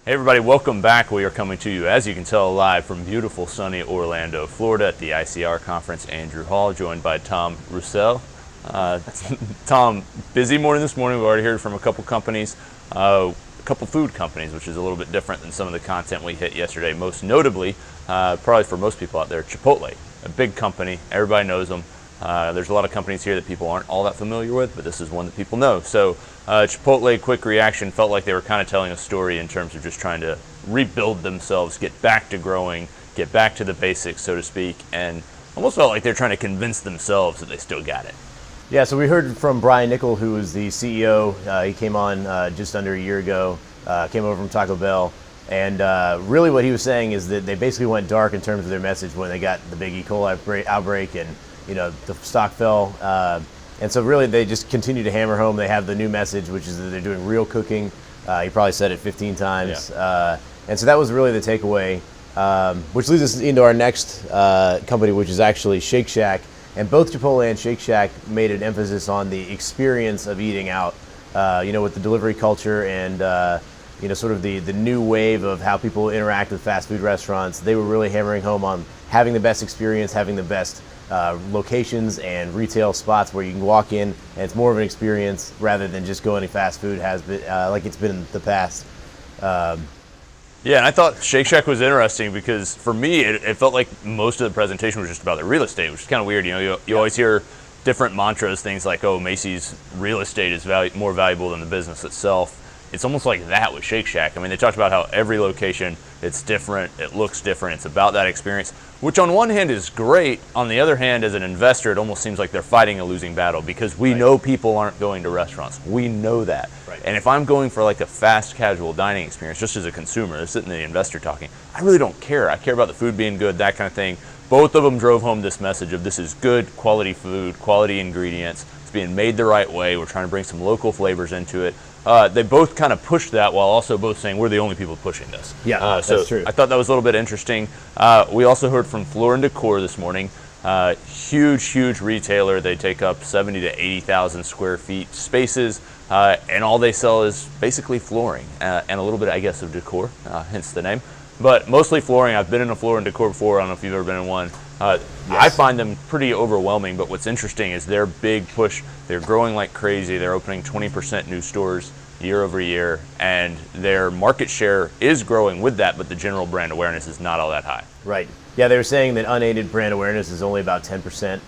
Hey everybody, welcome back. We are coming to you, as you can tell, live from beautiful sunny Orlando, Florida at the ICR conference. Andrew Hall, joined by Tom Roussel. Tom, busy morning this morning. We've already heard from a couple companies, a couple food companies, which is a little bit different than some of the content we hit yesterday. Most notably, probably for most people out there, Chipotle, a big company. Everybody knows them. There's a lot of companies here that people aren't all that familiar with, but this is one that people know. So Chipotle, quick reaction, felt like they were kind of telling a story in terms of just trying to rebuild themselves, get back to growing, get back to the basics, so to speak, and almost felt like they're trying to convince themselves that they still got it. Yeah, so we heard from Brian Nichol, who is the CEO. He came on just under a year ago, came over from Taco Bell. And really what he was saying is that they basically went dark in terms of their message when they got the big E. coli outbreak and the stock fell. And so really they just continue to hammer home. They have the new message, which is that they're doing real cooking. He probably said it 15 times. Yeah. And so that was really the takeaway, which leads us into our next company, which is actually Shake Shack. And both Chipotle and Shake Shack made an emphasis on the experience of eating out, with the delivery culture and sort of the new wave of how people interact with fast food restaurants. They were really hammering home on having the best experience, having the best locations and retail spots where you can walk in and it's more of an experience rather than just going to fast food has been like it's been in the past. Yeah, and I thought Shake Shack was interesting because for me, it felt like most of the presentation was just about the real estate, which is kind of weird. You always hear different mantras, things like, oh, Macy's real estate is more valuable than the business itself. It's almost like that with Shake Shack. I mean, they talked about how every location, it's different, it looks different, it's about that experience, which on one hand is great. On the other hand, as an investor, it almost seems like they're fighting a losing battle because we know people aren't going to restaurants. We know that. Right. And if I'm going for like a fast casual dining experience, just as a consumer, sitting the investor talking, I really don't care. I care about the food being good, that kind of thing. Both of them drove home this message of this is good quality food, quality ingredients. It's being made the right way. We're trying to bring some local flavors into it. They both kind of pushed that while also both saying we're the only people pushing this. Yeah, that's true. I thought that was a little bit interesting. We also heard from Floor & Decor this morning. Huge retailer. They take up 70 to 80,000 square feet spaces, and all they sell is basically flooring and a little bit, I guess, of decor, hence the name. But mostly flooring. I've been in a Floor & Decor before. I don't know if you've ever been in one. Yes. I find them pretty overwhelming, but what's interesting is their big push. They're growing like crazy. They're opening 20% new stores year over year, and their market share is growing with that, but the general brand awareness is not all that high. Right. Yeah, they were saying that unaided brand awareness is only about 10%,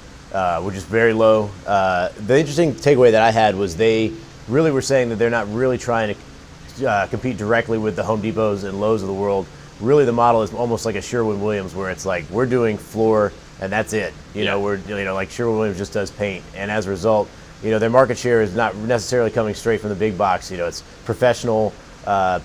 which is very low. The interesting takeaway that I had was they really were saying that they're not really trying to compete directly with the Home Depots and Lowe's of the world. Really, the model is almost like a Sherwin-Williams, where it's like we're doing floor and that's it. We're like Sherwin-Williams just does paint, and as a result, their market share is not necessarily coming straight from the big box. It's professional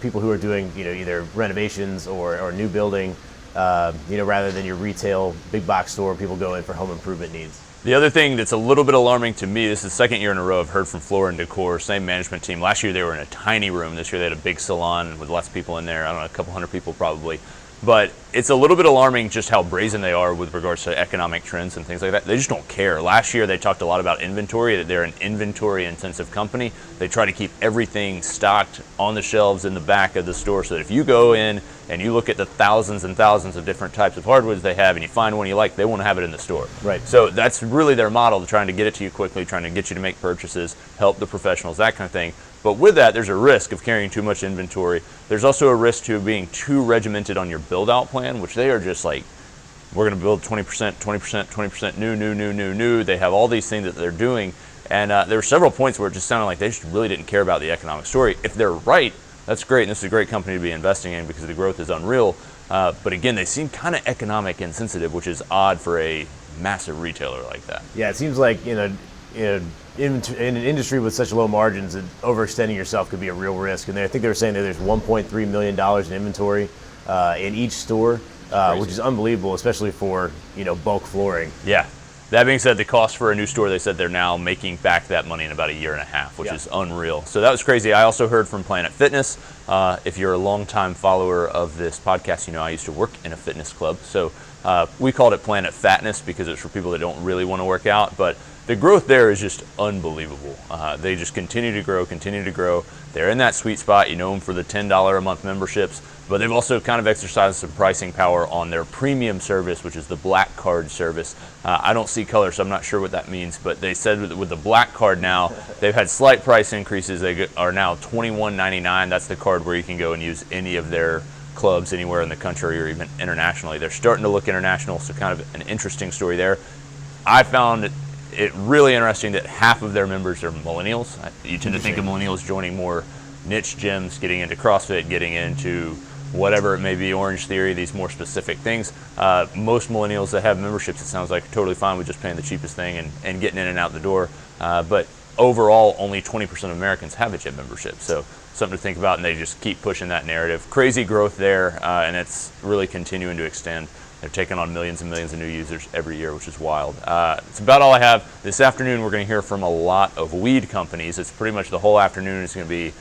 people who are doing either renovations or new building, rather than your retail big box store. People go in for home improvement needs. The other thing that's a little bit alarming to me, this is the second year in a row I've heard from Floor & Decor, same management team. Last year they were in a tiny room. This year they had a big salon with lots of people in there. I don't know, a couple hundred people probably. But it's a little bit alarming just how brazen they are with regards to economic trends and things like that. They just don't care. Last year they talked a lot about inventory, that they're an inventory intensive company. They try to keep everything stocked on the shelves in the back of the store so that if you go in and you look at the thousands and thousands of different types of hardwoods they have and you find one you like, they want to have it in the store. Right. So that's really their model, trying to get it to you quickly, trying to get you to make purchases, help the professionals, that kind of thing. But with that, there's a risk of carrying too much inventory. There's also a risk to being too regimented on your build-out plan, which they are just like, we're going to build 20%, 20%, 20% new. They have all these things that they're doing. And there were several points where it just sounded like they just really didn't care about the economic story. If they're right, that's great, and this is a great company to be investing in because the growth is unreal. But again, they seem kind of economic insensitive, which is odd for a massive retailer like that. Yeah, it seems like in an industry with such low margins, that overextending yourself could be a real risk. And I think they were saying that there's $1.3 million in inventory in each store, which is unbelievable, especially for bulk flooring. Yeah. That being said, the cost for a new store, they said they're now making back that money in about a year and a half, which is unreal. So that was crazy. I also heard from Planet Fitness. If you're a longtime follower of this podcast, you know I used to work in a fitness club. So we called it Planet Fatness because it's for people that don't really want to work out. But the growth there is just unbelievable. They just continue to grow, continue to grow. They're in that sweet spot. You know them for the $10 a month memberships, but they've also kind of exercised some pricing power on their premium service, which is the Black Card service. I don't see color, so I'm not sure what that means, but they said with the Black Card now, they've had slight price increases. They are now $21.99. That's the card where you can go and use any of their clubs anywhere in the country or even internationally. They're starting to look international, so kind of an interesting story there. I found it really interesting that half of their members are millennials. You tend to think of millennials joining more niche gyms, getting into CrossFit, getting into whatever it may be, Orange Theory, these more specific things. Most millennials that have memberships, it sounds like, are totally fine with just paying the cheapest thing and getting in and out the door. But overall, only 20% of Americans have a gym membership. So something to think about, and they just keep pushing that narrative. Crazy growth there, and it's really continuing to extend. They're taking on millions and millions of new users every year, which is wild. It's about all I have. This afternoon, we're going to hear from a lot of weed companies. It's pretty much the whole afternoon is going to be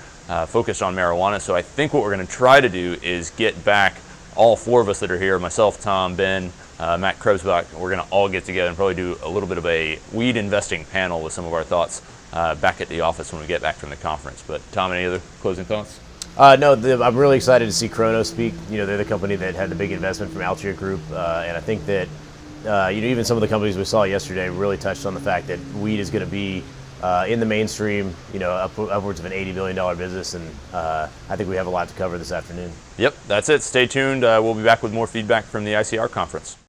focused on marijuana. So I think what we're going to try to do is get back all four of us that are here, myself, Tom, Ben, Matt Krebsbach. We're going to all get together and probably do a little bit of a weed investing panel with some of our thoughts back at the office when we get back from the conference. But Tom, any other closing thoughts? No, I'm really excited to see Chrono speak. You know, they're the company that had the big investment from Altria Group, and I think that you know, even some of the companies we saw yesterday really touched on the fact that weed is going to be in the mainstream. You know, upwards of an $80 billion business, and I think we have a lot to cover this afternoon. Yep, that's it. Stay tuned. We'll be back with more feedback from the ICR conference.